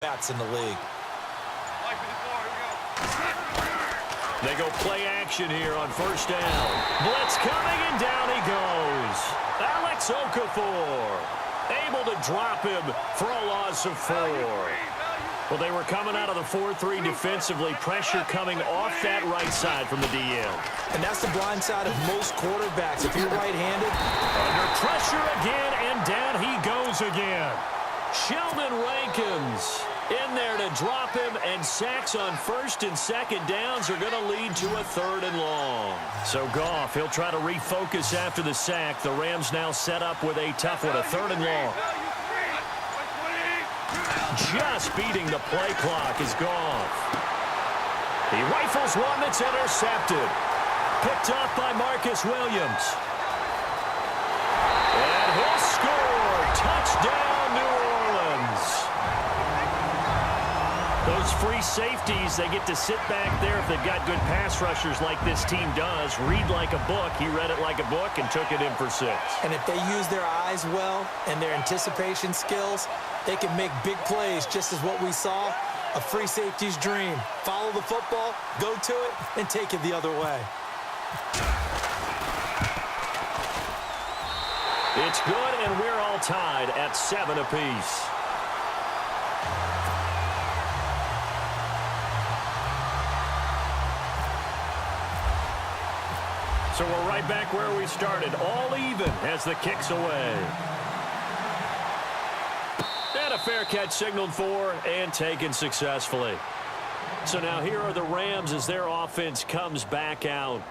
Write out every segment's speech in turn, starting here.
bats in the league. They go play action here on first down. Blitz coming, and down he goes. Alex Okafor able to drop him for a loss of 4. Well, they were coming out of the 4-3 defensively. Pressure coming off that right side from the DL. And that's the blind side of most quarterbacks. If you're right-handed. Under pressure again, and down he goes again. Sheldon Rankins in there to drop him, and sacks on first and second downs are going to lead to a 3rd and long. So Goff, he'll try to refocus after the sack. The Rams now set up with a tough one, a 3rd and long. Just beating the play clock is Goff. He rifles one that's intercepted. Picked off by Marcus Williams. And he'll score. Touchdown, New Orleans. Those free safeties, they get to sit back there if they've got good pass rushers like this team does. Read like a book. He read it like a book and took it in for 6. And if they use their eyes well and their anticipation skills, they can make big plays, just as what we saw. A free safety's dream. Follow the football, go to it, and take it the other way. It's good, and we're all tied at 7 apiece. So we're right back where we started, all even as the kick's away. And a fair catch signaled for and taken successfully. So now here are the Rams as their offense comes back out.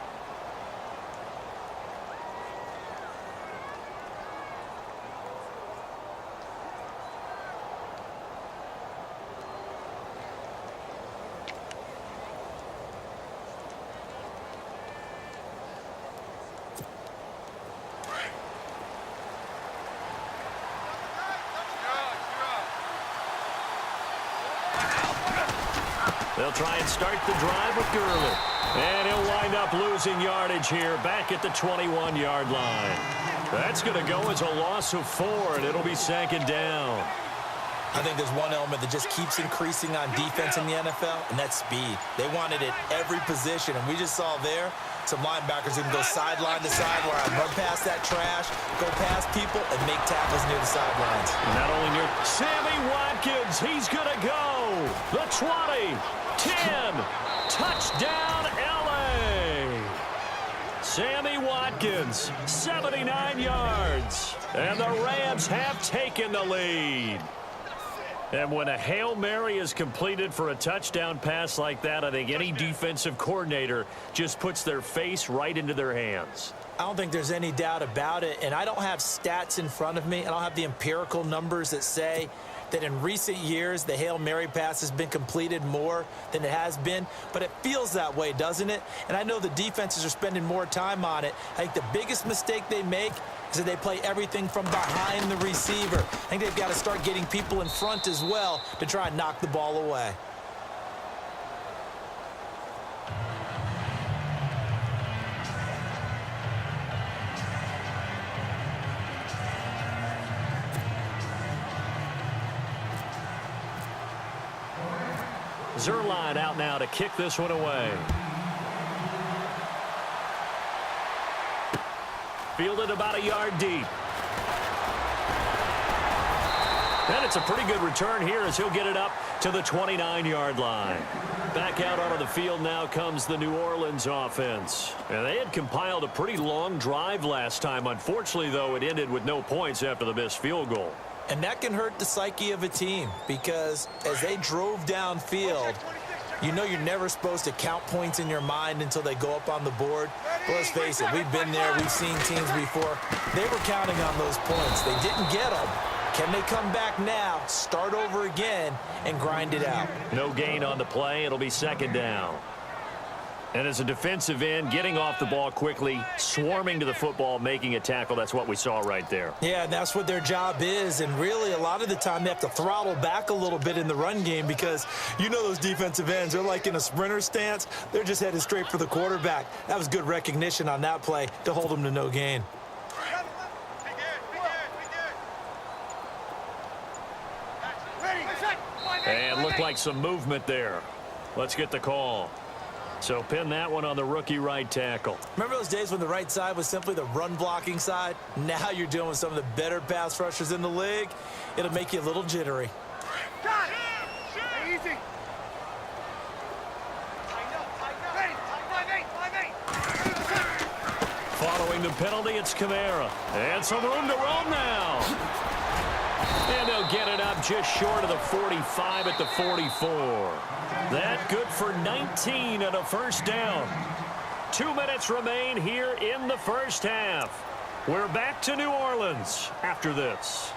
They'll try and start the drive with Gurley. And he'll wind up losing yardage here back at the 21-yard line. That's going to go as a loss of 4, and it'll be 2nd down. I think there's one element that just keeps increasing on defense in the NFL, and that's speed. They want it at every position, and we just saw there some linebackers who can go sideline to sideline, run past that trash, go past people, and make tackles near the sidelines. Not only near Sammy Watkins, he's going to go. The 20, 10, touchdown LA. Sammy Watkins, 79 yards, and the Rams have taken the lead. And when a Hail Mary is completed for a touchdown pass like that, I think any defensive coordinator just puts their face right into their hands. I don't think there's any doubt about it, and I don't have stats in front of me. I don't have the empirical numbers that say that in recent years the Hail Mary pass has been completed more than it has been, but it feels that way, doesn't it? And I know the defenses are spending more time on it. I think the biggest mistake they make is that they play everything from behind the receiver. I think they've got to start getting people in front as well to try and knock the ball away. Zerline out now to kick this one away. Fielded about a yard deep. And it's a pretty good return here as he'll get it up to the 29-yard line. Back out onto the field now comes the New Orleans offense. And they had compiled a pretty long drive last time. Unfortunately, though, it ended with no points after the missed field goal. And that can hurt the psyche of a team because as they drove downfield, you know you're never supposed to count points in your mind until they go up on the board. But let's face it, we've been there. We've seen teams before. They were counting on those points. They didn't get them. Can they come back now, start over again, and grind it out? No gain on the play. It'll be 2nd down. And as a defensive end, getting off the ball quickly, swarming to the football, making a tackle, that's what we saw right there. Yeah, and that's what their job is. And really, a lot of the time, they have to throttle back a little bit in the run game because you know those defensive ends, they're like in a sprinter stance. They're just headed straight for the quarterback. That was good recognition on that play to hold them to no gain. looked like some movement there. Let's get the call. So pin that one on the rookie right tackle. Remember those days when the right side was simply the run-blocking side? Now you're dealing with some of the better pass rushers in the league. It'll make you a little jittery. Got it. Easy. Following the penalty, it's Kamara. And some room to roam now. And they'll get it up just short of the 45 at the 44. That good for 19 and a first down. 2 minutes remain here in the first half. We're back to New Orleans after this.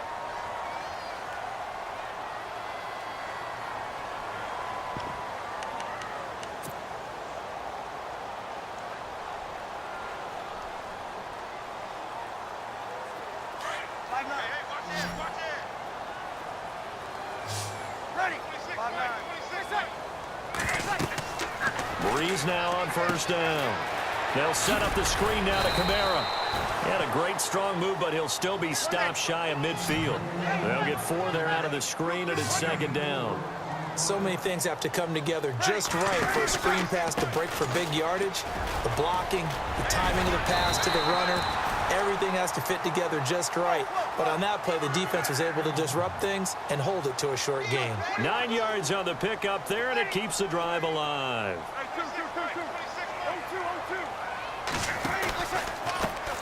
Breeze now on first down. They'll set up the screen now to Kamara. He had a great strong move, but he'll still be stopped shy of midfield. They'll get 4 there out of the screen, and it's second down. So many things have to come together just right for a screen pass to break for big yardage. The blocking, the timing of the pass to the runner, everything has to fit together just right. But on that play, the defense was able to disrupt things and hold it to a short gain. 9 yards on the pickup there, and it keeps the drive alive.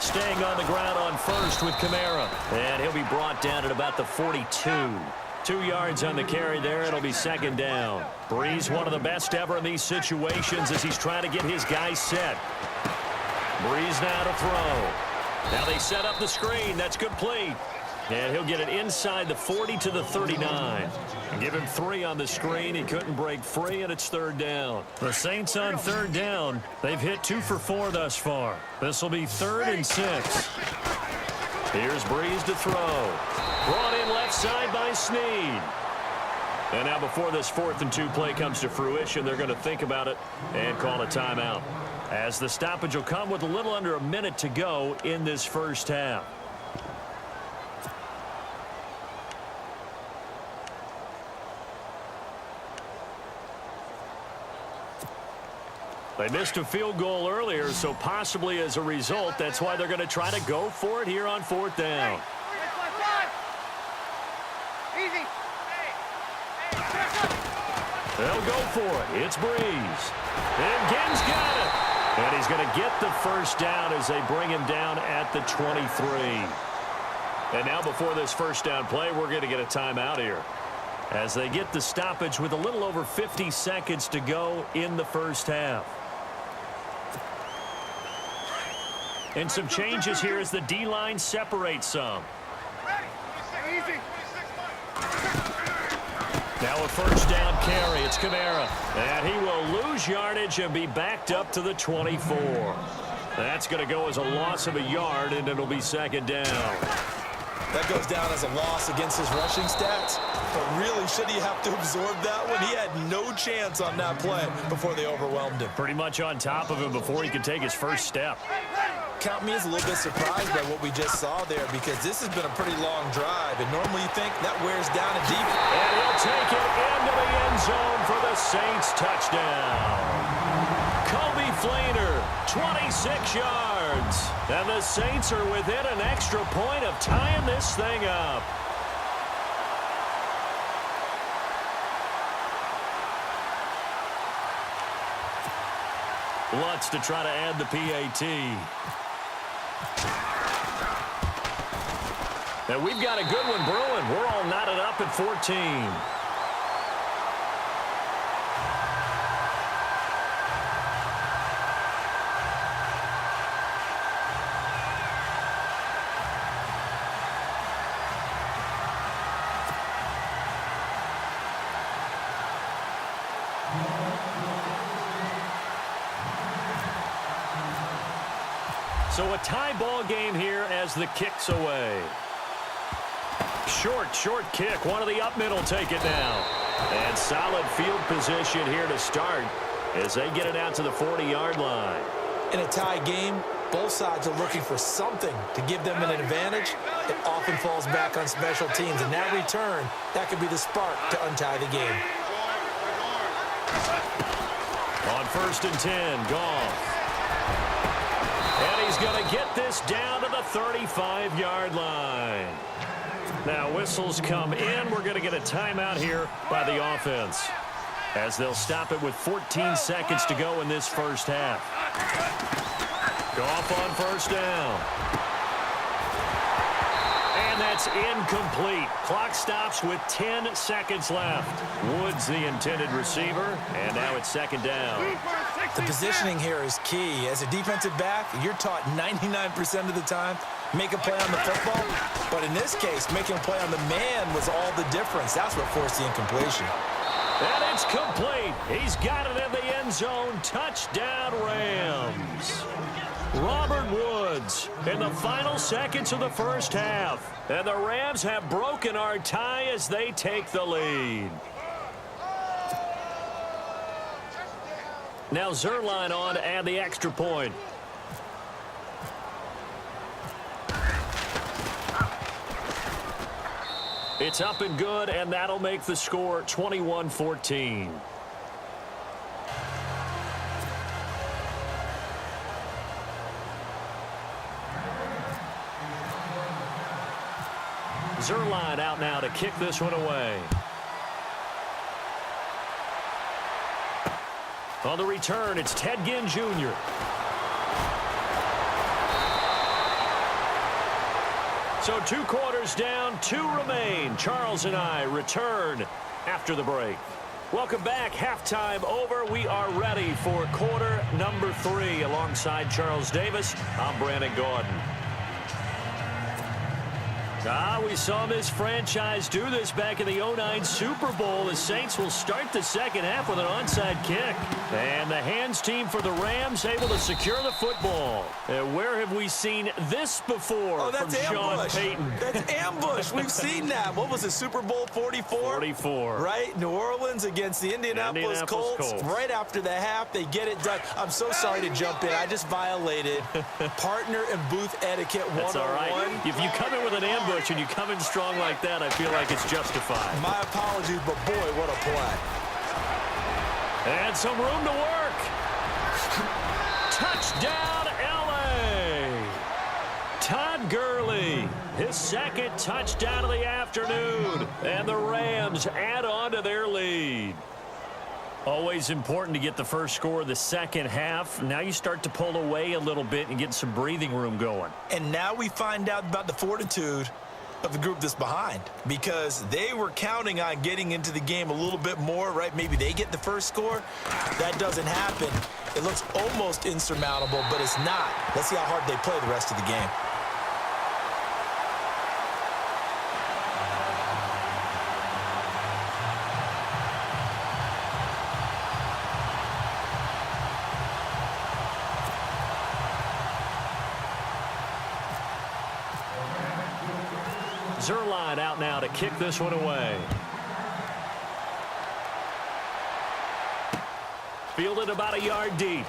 Staying on the ground on first with Kamara. And he'll be brought down at about the 42. 2 yards on the carry there. It'll be second down. Breeze, one of the best ever in these situations as he's trying to get his guys set. Breeze now to throw. Now they set up the screen. That's complete. And he'll get it inside the 40 to the 39. And give him 3 on the screen. He couldn't break free, and it's third down. The Saints on third down. They've hit 2 for 4 thus far. This will be 3rd and 6. Here's Breeze to throw. Brought in left side by Snead. And now before this 4th and 2 play comes to fruition, they're going to think about it and call a timeout. As the stoppage will come with a little under a minute to go in this first half. They missed a field goal earlier, so possibly as a result, that's why they're going to try to go for it here on 4th down. Easy. They'll go for it. It's Breeze. And Ginn's got it. And he's going to get the first down as they bring him down at the 23. And now before this first down play, we're going to get a timeout here, as they get the stoppage with a little over 50 seconds to go in the first half. And some changes here as the D-line separates some. Now a first down carry. It's Kamara. And he will lose yardage and be backed up to the 24. That's going to go as a loss of a yard, and it'll be second down. That goes down as a loss against his rushing stats. But really, should he have to absorb that one? He had no chance on that play before they overwhelmed him. Pretty much on top of him before he could take his first step. Count me as a little bit surprised by what we just saw there, because this has been a pretty long drive, and normally you think that wears down a deep. And he'll take it into the end zone for the Saints touchdown. Kobe Fleener, 26 yards. And the Saints are within an extra point of tying this thing up. Lutz to try to add the PAT. And we've got a good one brewing. We're all knotted up at 14. So a tie ball game here as the kick's away. Short kick. One of the up middle take it now. And solid field position here to start as they get it out to the 40-yard line. In a tie game, both sides are looking for something to give them an advantage. It often falls back on special teams. And that return, that could be the spark to untie the game. On 1st and 10, Goff. And he's going to get this down to the 35-yard line. Now whistles come in. We're going to get a timeout here by the offense, as they'll stop it with 14 seconds to go in this first half. Goff on 1st down. And that's incomplete. Clock stops with 10 seconds left. Woods the intended receiver, and now it's 2nd down. The positioning here is key. As a defensive back, you're taught 99% of the time, make a play on the football. But in this case, making a play on the man was all the difference. That's what forced the incompletion. And it's complete. He's got it in the end zone. Touchdown, Rams. Robert Woods in the final seconds of the first half. And the Rams have broken our tie as they take the lead. Now Zerline on to add the extra point. It's up and good, and that'll make the score 21-14. Zerline out now to kick this one away. On the return, it's Ted Ginn Jr. So 2 quarters down, 2 remain. Charles and I return after the break. Welcome back. Halftime over. We are ready for quarter number 3. Alongside Charles Davis, I'm Brandon Gordon. We saw this franchise do this back in the 2009 Super Bowl. The Saints will start the second half with an onside kick. And the hands team for the Rams able to secure the football. Where have we seen this before from Sean Payton? That's ambush. We've seen that. What was it, Super Bowl 44? 44. Right? New Orleans against the Indianapolis Colts. Right after the half, they get it done. I'm so sorry to jump in. I just violated partner and booth etiquette 101. That's all right. If you come in with an ambush and you come in strong like that, I feel like it's justified. My apologies, but boy, what a play. And some room to work. Touchdown, L.A. Todd Gurley, his 2nd touchdown of the afternoon. And the Rams add on to their lead. Always important to get the first score of the second half. Now you start to pull away a little bit and get some breathing room going. And now we find out about the fortitude of the group that's behind, because they were counting on getting into the game a little bit more, right? Maybe they get the first score. That doesn't happen. It looks almost insurmountable, but it's not. Let's see how hard they play the rest of the game. Zerline out now to kick this one away. Fielded about a yard deep.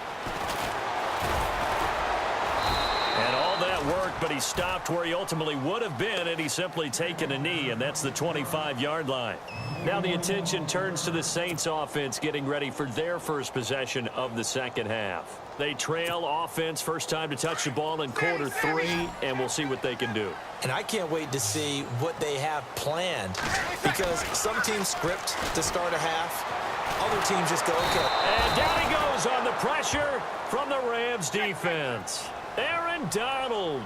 And all that work, but he stopped where he ultimately would have been, and he's simply taken a knee, and that's the 25-yard line. Now the attention turns to the Saints offense getting ready for their first possession of the second half. They trail offense, first time to touch the ball in quarter 3, and we'll see what they can do. And I can't wait to see what they have planned, because some teams script to start a half. Other teams just go, okay. And down he goes on the pressure from the Rams defense. Aaron Donald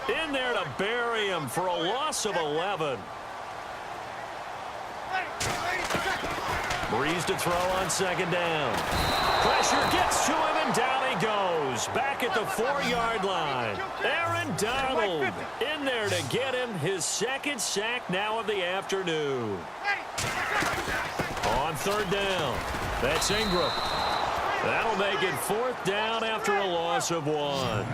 in there to bury him for a loss of 11. Breeze to throw on 2nd down. Pressure gets to him, and down he goes. Back at the 4-yard line. Aaron Donald in there to get him his 2nd sack now of the afternoon. On 3rd down, that's Ingram. That'll make it 4th down after a loss of 1.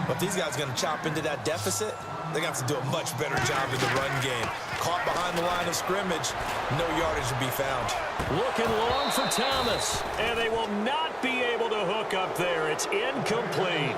But these guys are going to chop into that deficit. They're going to have to do a much better job in the run game. Caught behind the line of scrimmage, no yardage to be found. Looking long for Thomas, and they will not be able to hook up there. It's incomplete.